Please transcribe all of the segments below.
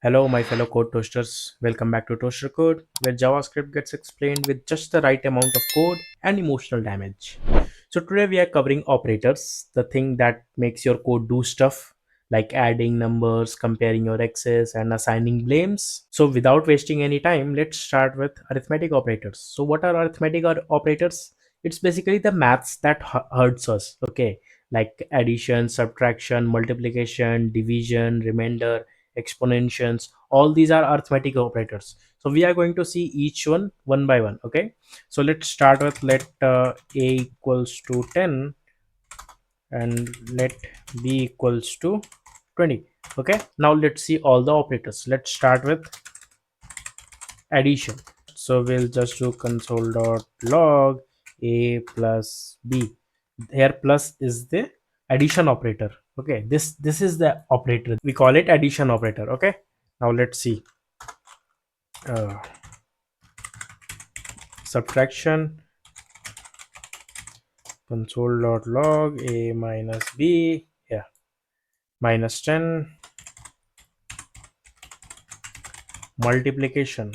Hello, my fellow code toasters. Welcome back to Toaster Code, where JavaScript gets explained with just the right amount of code and emotional damage. So, today we are covering operators, the thing that makes your code do stuff like adding numbers, comparing your x's, and assigning blames. So, without wasting any time, let's start with arithmetic operators. So, what are arithmetic operators? It's basically the maths that hurts us, okay? Like addition, subtraction, multiplication, division, remainder, exponentials, all these are arithmetic operators. So we are going to see each one by one. Okay, so let's start with let a equals to 10 and let b equals to 20. Okay, now let's see all the operators. Let's start with addition. So we'll just do console.log a plus b. Here plus is the addition operator. Okay, this is the operator, we call it addition operator. Okay, now let's see uh, subtraction. Console.log a minus b, yeah, minus 10. Multiplication,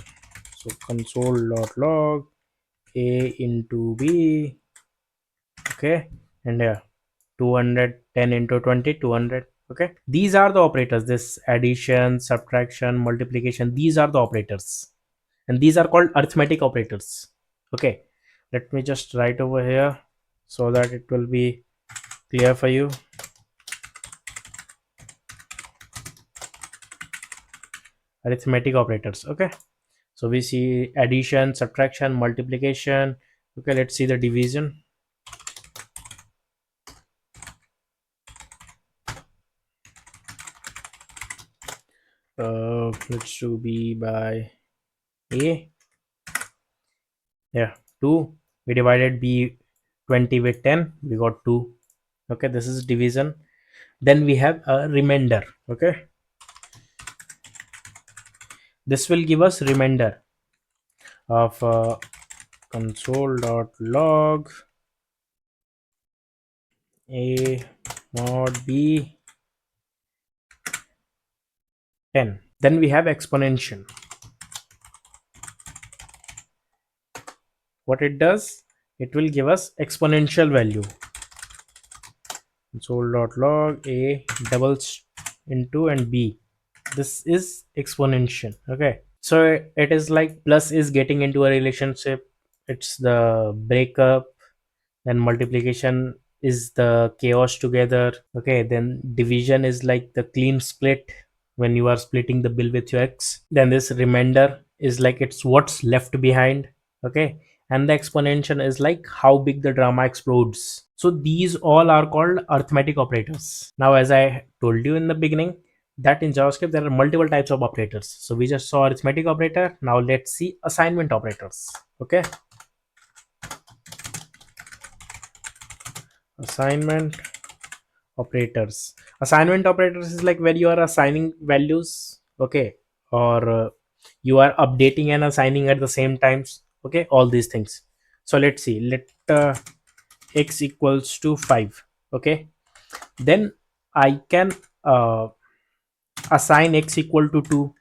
so console.log a into b, okay, and yeah, 210 into 20, 200. Okay, these are the operators. This addition, subtraction, multiplication, these are the operators, and these are called arithmetic operators. Okay, let me just write over here so that it will be clear for you. Arithmetic operators. Okay, so we see addition, subtraction, multiplication. Okay, let's see the division. Let's do b by a. Yeah, 2. We divided b 20 with 10, we got 2. Okay, this is division. Then we have a remainder. Okay, this will give us remainder of console.log a mod b 10. Then we have exponential. What it does, it will give us exponential value. Console.log a doubles into and b, this is exponential. Okay, so it is like plus is getting into a relationship, it's the breakup. Then multiplication is the chaos together. Okay, then division is like the clean split when you are splitting the bill with your x. Then this remainder is like it's what's left behind. Okay, and the exponential is like how big the drama explodes. So these all are called arithmetic operators. Now, as I told you in the beginning, that in JavaScript there are multiple types of operators. So we just saw arithmetic operator. Now let's see assignment operators. Okay, assignment operators. Assignment operators is like where you are assigning values. Okay, or you are updating and assigning at the same times. Okay, all these things. So let's see, let x equals to 5. Okay, then I can assign x equal to 2,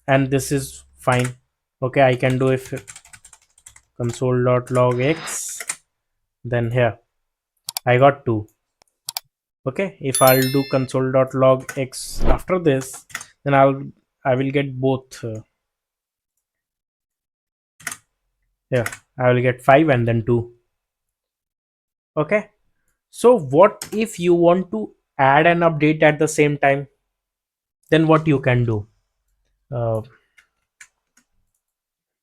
and this is fine. Okay, I can do if console.log x, then here I got 2. Okay, if I'll do console.log x after this, then I will get both. Yeah, I will get 5 and then 2. Okay, so what if you want to add an update at the same time? Then what you can do? Uh,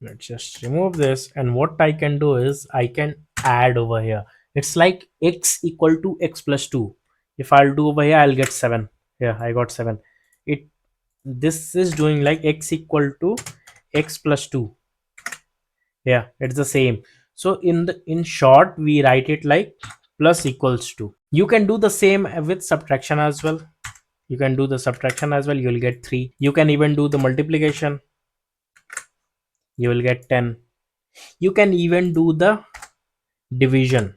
let's just remove this, and what I can do is I can add over here. It's like x equal to x plus 2. If I'll do over here, I'll get 7. Yeah, I got 7. It This is doing like x equal to x plus 2. Yeah, it's the same. So in short, we write it like plus equals to. You can do the same with subtraction as well. You can do the subtraction as well, you'll get 3. You can even do the multiplication, you will get 10. You can even do the division,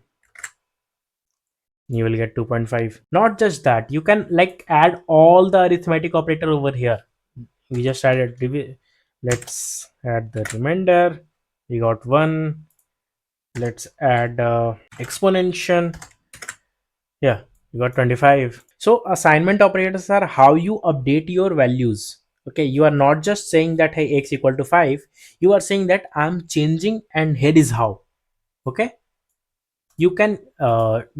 you will get 2.5. Not just that, you can like add all the arithmetic operator over here. we just added let's add the remainder. We got 1. Let's add exponential. Yeah, you got 25. So assignment operators are how you update your values. Okay, you are not just saying that hey x equal to 5, you are saying that I'm changing and here is how. Okay, you can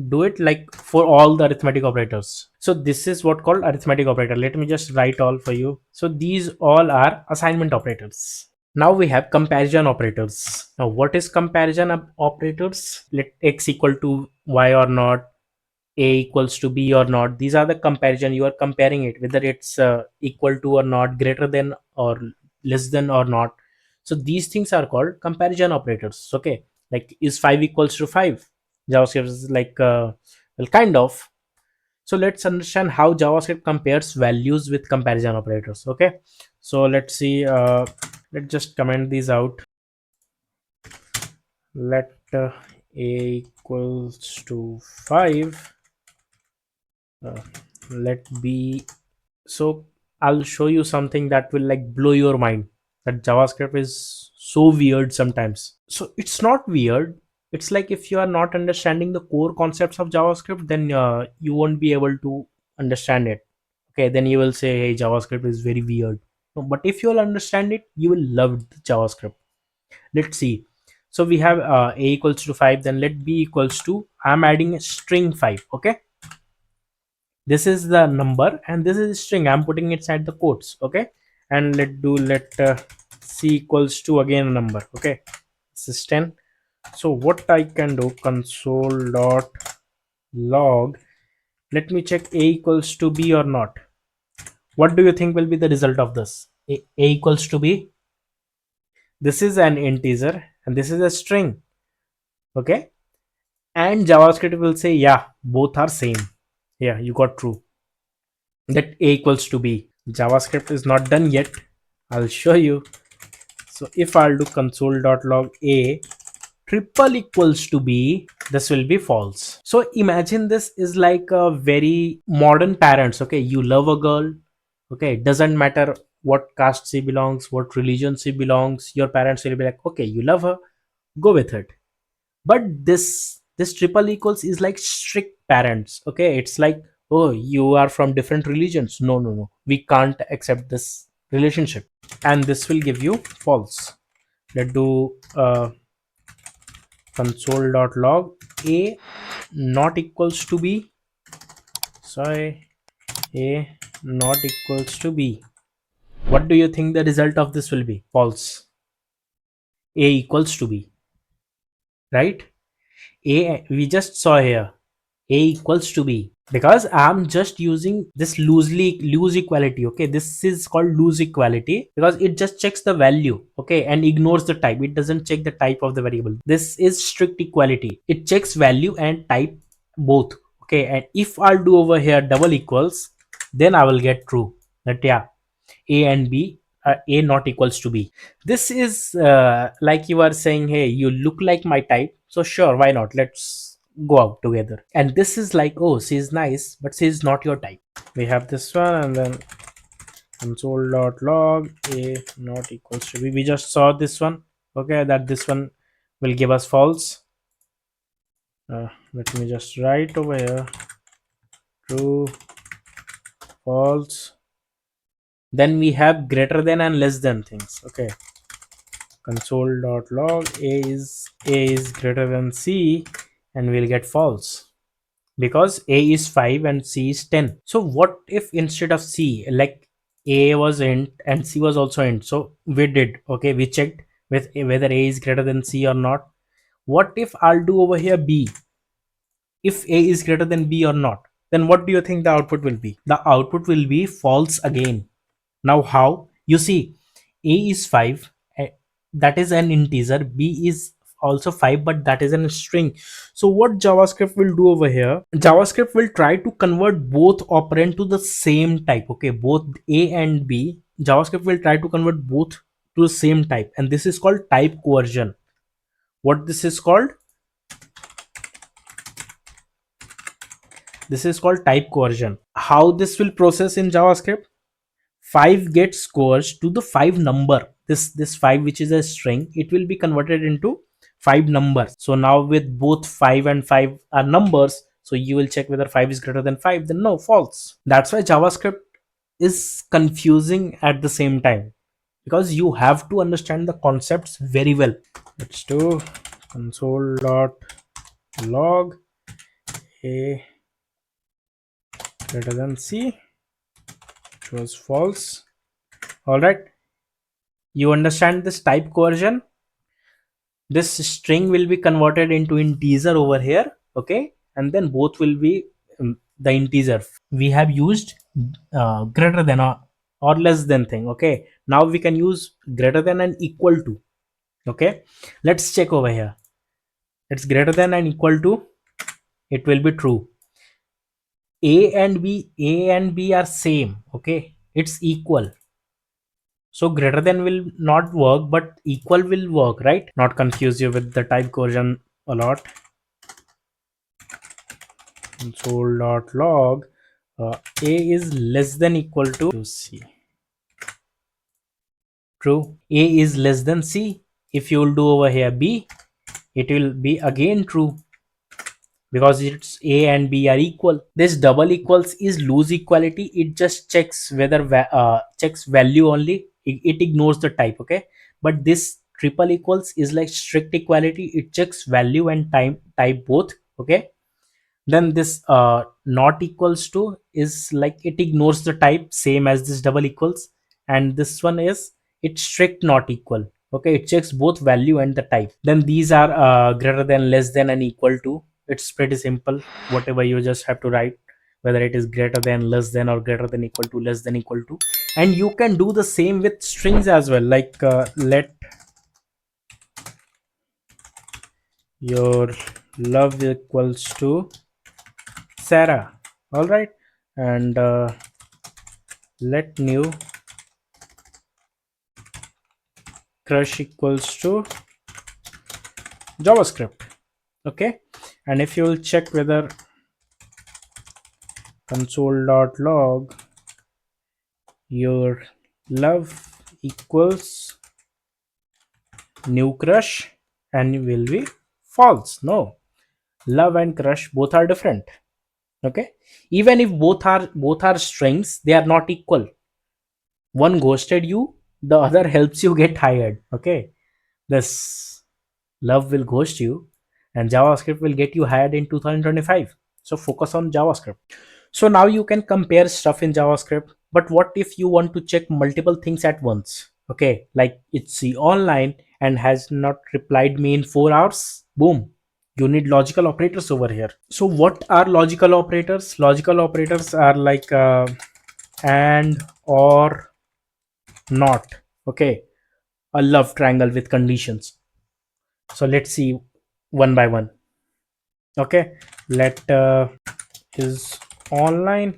do it like for all the arithmetic operators. So this is what called arithmetic operator. Let me just write all for you. So these all are assignment operators. Now we have comparison operators. Now what is comparison operators? Let x equal to y or not, a equals to b or not. These are the comparison. You are comparing it whether it's equal to or not, greater than or less than or not. So these things are called comparison operators. Okay, like is 5 equals to 5? JavaScript is like well, kind of. So let's understand how JavaScript compares values with comparison operators. Okay, so let's see. Let's just comment these out. Let a equals to 5. uh, let b. So I'll show you something that will like blow your mind, that JavaScript is so weird sometimes. So it's not weird. It's like if you are not understanding the core concepts of JavaScript, then you won't be able to understand it. Okay, then you will say hey, JavaScript is very weird. No, but if you will understand it, you will love the JavaScript. Let's see. So we have a equals to 5, then let b equals to, I'm adding a string 5. Okay, this is the number and this is string, I'm putting it inside the quotes. Okay, and let c equals to again a number. Okay, this is 10. So what I can do, console dot log, let me check a equals to b or not. What do you think will be the result of this? A equals to b, this is an integer and this is a string. Okay, and JavaScript will say yeah, both are same. Yeah, you got true, that a equals to b. JavaScript is not done yet, I'll show you. So if I'll do console.log a triple equals to b, this will be false. So imagine this is like a very modern parents. Okay, you love a girl. Okay, it doesn't matter what caste she belongs, what religion she belongs, your parents will be like, okay, you love her, go with it. But this triple equals is like strict parents. Okay, it's like, oh, you are from different religions, no no no, we can't accept this relationship, and this will give you false. Let's do console.log a not equals to b. Sorry, a not equals to b. What do you think the result of this will be? False. A equals to b, right? A, we just saw here, a equals to b, because I'm just using this loose equality. Okay, this is called loose equality because it just checks the value, okay, and ignores the type. It doesn't check the type of the variable. This is strict equality, it checks value and type both. Okay, and if I'll do over here double equals, then I will get true, that yeah, a and b, a not equals to b. This is like you are saying hey, you look like my type, so sure, why not, let's go out together. And this is like, oh, she's nice but she's not your type. We have this one, and then console.log a not equals to b. We just saw this one. Okay, that this one will give us false. Let me just write over here true, false. Then we have greater than and less than things. Okay, console.log a is greater than c, and we'll get false because a is 5 and c is 10. So what if instead of c, like a was int and c was also int? So we did, okay, we checked with whether a is greater than c or not. What if I'll do over here b, if a is greater than b or not? Then what do you think the output will be? The output will be false again. Now how? You see, a is 5, that is an integer, b is also 5 but that is a string. So what JavaScript will do over here, JavaScript will try to convert both operand to the same type. Okay, both a and b, JavaScript will try to convert both to the same type, and this is called type coercion. What this is called? This is called type coercion. How this will process in JavaScript? 5 gets coerced to the 5 number. This 5, which is a string, it will be converted into 5 numbers. So now with both 5 and 5 are numbers, so you will check whether 5 is greater than 5, then no, false. That's why JavaScript is confusing at the same time, because you have to understand the concepts very well. Let's do console.log a greater than c, which was false. All right, you understand this type coercion. This string will be converted into integer over here, okay, and then both will be the integer. We have used greater than or less than thing, okay. Now we can use greater than and equal to, okay. Let's check over here. It's greater than and equal to, it will be true. A and b are same, okay, it's equal. So greater than will not work, but equal will work, right? Not confuse you with the type coercion a lot. Console.log a is less than equal to c. True. A is less than c. If you will do over here b, it will be again true, because it's a and b are equal. This double equals is loose equality. It just checks whether checks value only. It ignores the type, okay. But this triple equals is like strict equality. It checks value and type both, okay. Then this not equals to is like it ignores the type, same as this double equals. And this one is it's strict not equal, okay, it checks both value and the type. Then these are greater than, less than, and equal to. It's pretty simple. Whatever, you just have to write whether it is greater than, less than, or greater than equal to, less than equal to. And you can do the same with strings as well, like let your love equals to Sarah. All right, and let new crush equals to JavaScript, okay. And if you will check whether console.log your love equals new crush, and it will be false. No, love and crush both are different, okay. Even if both are strings, they are not equal. One ghosted you, the other helps you get hired, okay. This love will ghost you, and JavaScript will get you hired in 2025. So focus on JavaScript. So now you can compare stuff in JavaScript. But what if you want to check multiple things at once? Okay, like it's the online and has not replied me in 4 hours. Boom. You need logical operators over here. So what are logical operators? Logical operators are like and, or, not. Okay, a love triangle with conditions. So let's see one by one. Okay, let is online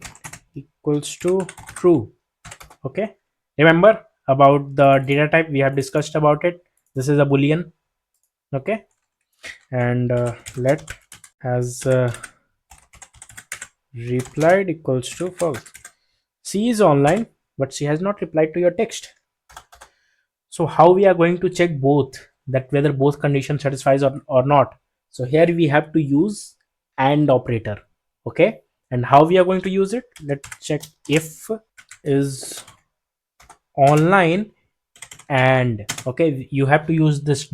equals to true. Okay, remember about the data type, we have discussed about it. This is a boolean, okay. And let has replied equals to false. She is online, but she has not replied to your text. So how we are going to check both, that whether both conditions satisfies or not? So here we have to use and operator, okay. And how we are going to use it? Let's check. If is online and, okay, you have to use this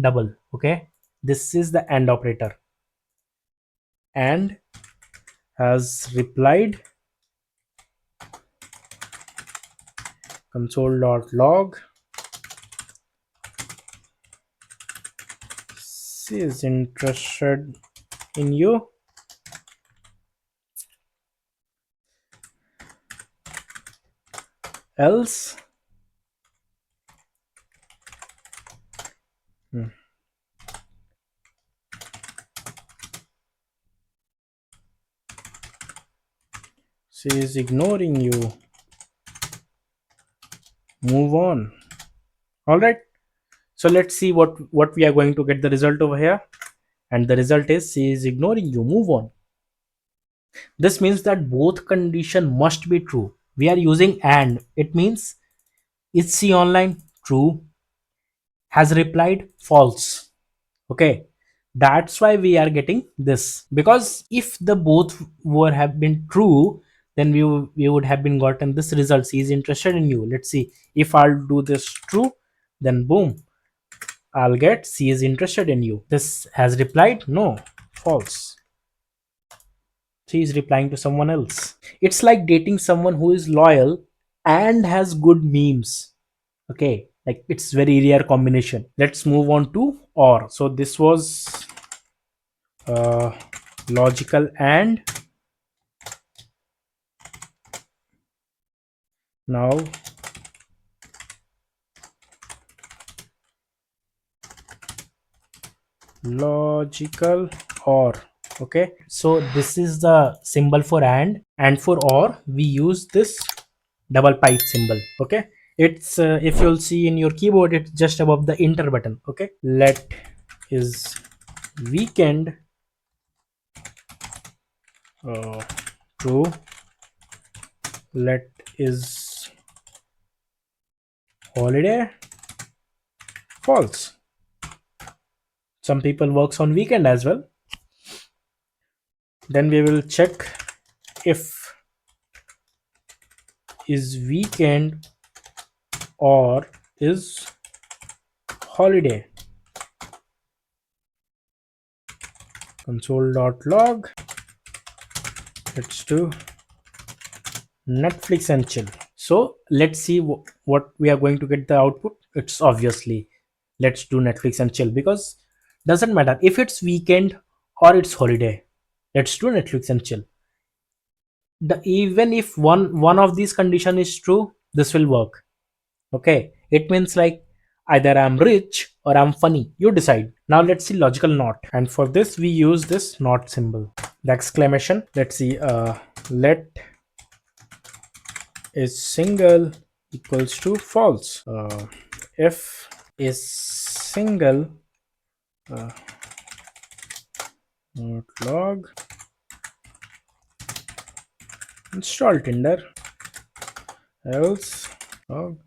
double, okay. This is the and operator. And has replied, console.log she is interested in you, else she is ignoring you, move on. All right, so let's see what we are going to get the result over here. And the result is she is ignoring you, move on. This means that both condition must be true. We are using and. It means is she online? True. Has replied false. Okay. That's why we are getting this, because if the both were have been true, then we would have been gotten this result. She is interested in you. Let's see, if I'll do this true, then boom, I'll get she is interested in you. This has replied no, false. She is replying to someone else. It's like dating someone who is loyal and has good memes. Okay, like it's very rare combination. Let's move on to or. So this was uh, logical and. Now logical or. Okay, so this is the symbol for and for or we use this double pipe symbol. Okay, it's if you'll see in your keyboard, it's just above the enter button. Okay, let is weekend uh, true, let is holiday false. Some people works on weekend as well. Then we will check if is weekend or is holiday. Console.log. Let's do Netflix and chill. So let's see what we are going to get the output. It's obviously let's do Netflix and chill, because doesn't matter if it's weekend or it's holiday. Let's do Netflix and chill. Even if one of these condition is true, this will work. Okay, it means like either I'm rich or I'm funny. You decide. Now let's see logical not. And for this we use this not symbol. The exclamation. Let's see. Let is single equals to false. If is single not log install Tinder, else log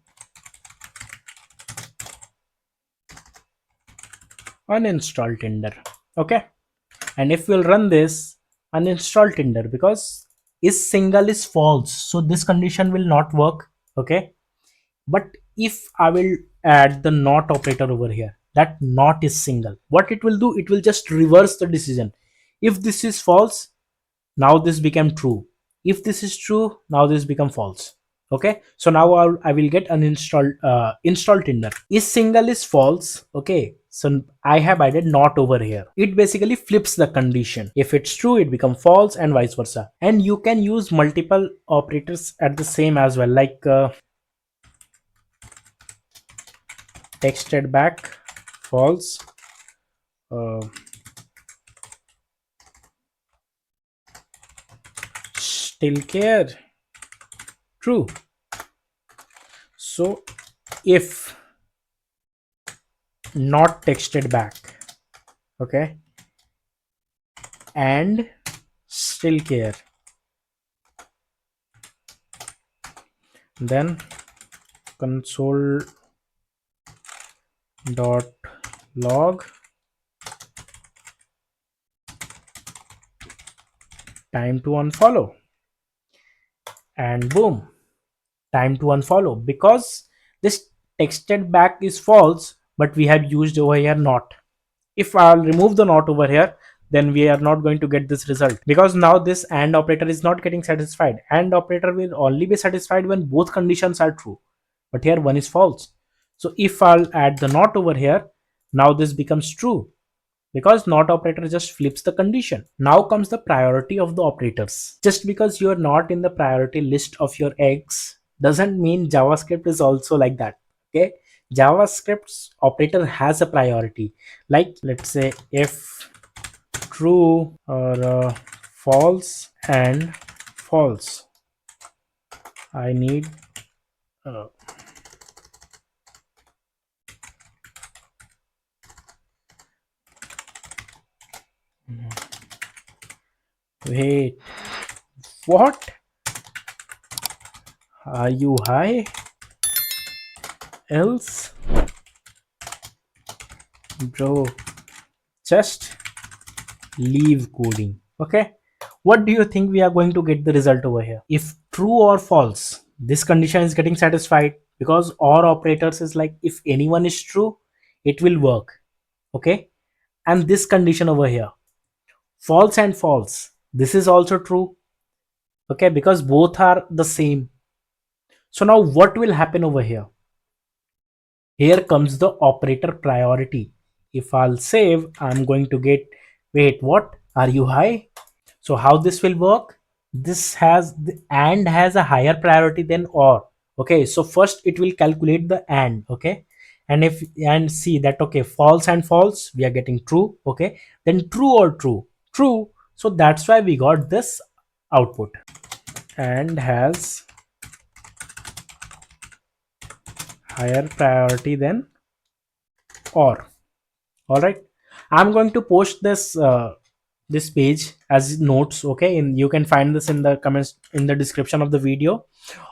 uninstall Tinder. Okay, and if we'll run this, uninstall Tinder, because is single is false, so this condition will not work. Okay, but if I will add the not operator over here, that not is single, what it will do, it will just reverse the decision. If this is false, now this became true. If this is true, now this become false. Okay, so now I will get uninstalled install Tinder. Is single is false. Okay, so I have added not over here. It basically flips the condition. If it's true, it become false, and vice versa. And you can use multiple operators at the same as well, like texted back false, uh, still care true. So if not texted back, okay, and still care, then console dot log time to unfollow, and boom, time to unfollow, because this texted back is false, but we have used over here not. If I'll remove the not over here, then we are not going to get this result, because now this and operator is not getting satisfied. And operator will only be satisfied when both conditions are true, but here one is false. So if I'll add the not over here, now this becomes true, because not operator just flips the condition. Now comes the priority of the operators. Just because you are not in the priority list of your eggs doesn't mean JavaScript is also like that. Okay, JavaScript's operator has a priority. Like let's say if true or false and false, I need uh, wait, what? Are you high? Else, bro, just leave coding. Okay. What do you think we are going to get the result over here? If true or false, this condition is getting satisfied because OR operators is like if anyone is true, it will work. Okay. And this condition over here, false and false, this is also true. Okay. Because both are the same. So now what will happen over here? Here comes the operator priority. If I'll save, I'm going to get, wait, what? Are you high? So how this will work? This has the and has a higher priority than or. Okay, so first it will calculate the and. Okay, and if and see that okay, false and false, we are getting true. Okay, then true or true, true. So that's why we got this output. And has higher priority than or. All right, I'm going to post this page as notes. Okay, and you can find this in the comments in the description of the video,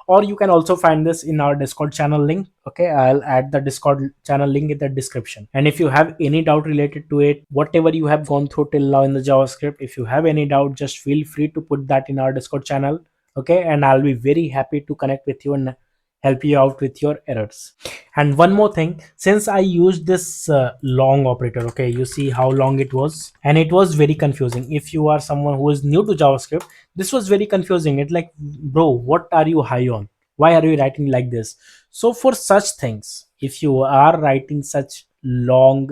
or you can also find this in our Discord channel link. Okay, I'll add the Discord channel link in the description. And if you have any doubt related to it, whatever you have gone through till now in the JavaScript, if you have any doubt, just feel free to put that in our Discord channel. Okay, and I'll be very happy to connect with you and help you out with your errors. And one more thing, since I used this long operator, okay, you see how long it was, and it was very confusing. If you are someone who is new to JavaScript, this was very confusing. It's like, bro, what are you high on? Why are you writing like this? So for such things, if you are writing such long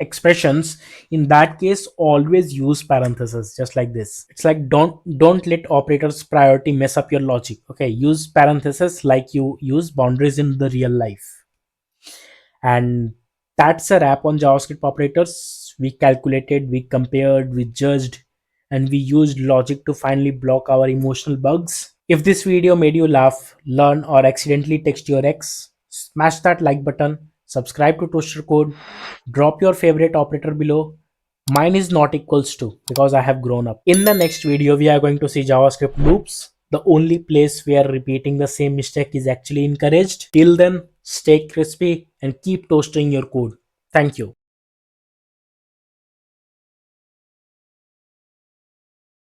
expressions, in that case always use parentheses just like this. It's like don't let operators priority mess up your logic. Okay, use parentheses like you use boundaries in the real life. And that's a wrap on JavaScript operators. We calculated, we compared, we judged, and we used logic to finally block our emotional bugs. If this video made you laugh, learn, or accidentally text your ex, smash that like button, subscribe to Toaster Code, drop your favorite operator below. Mine is not equals to because I have grown up. In the next video, we are going to see JavaScript loops, the only place where repeating the same mistake is actually encouraged. Till then, stay crispy and keep toasting your code. Thank you.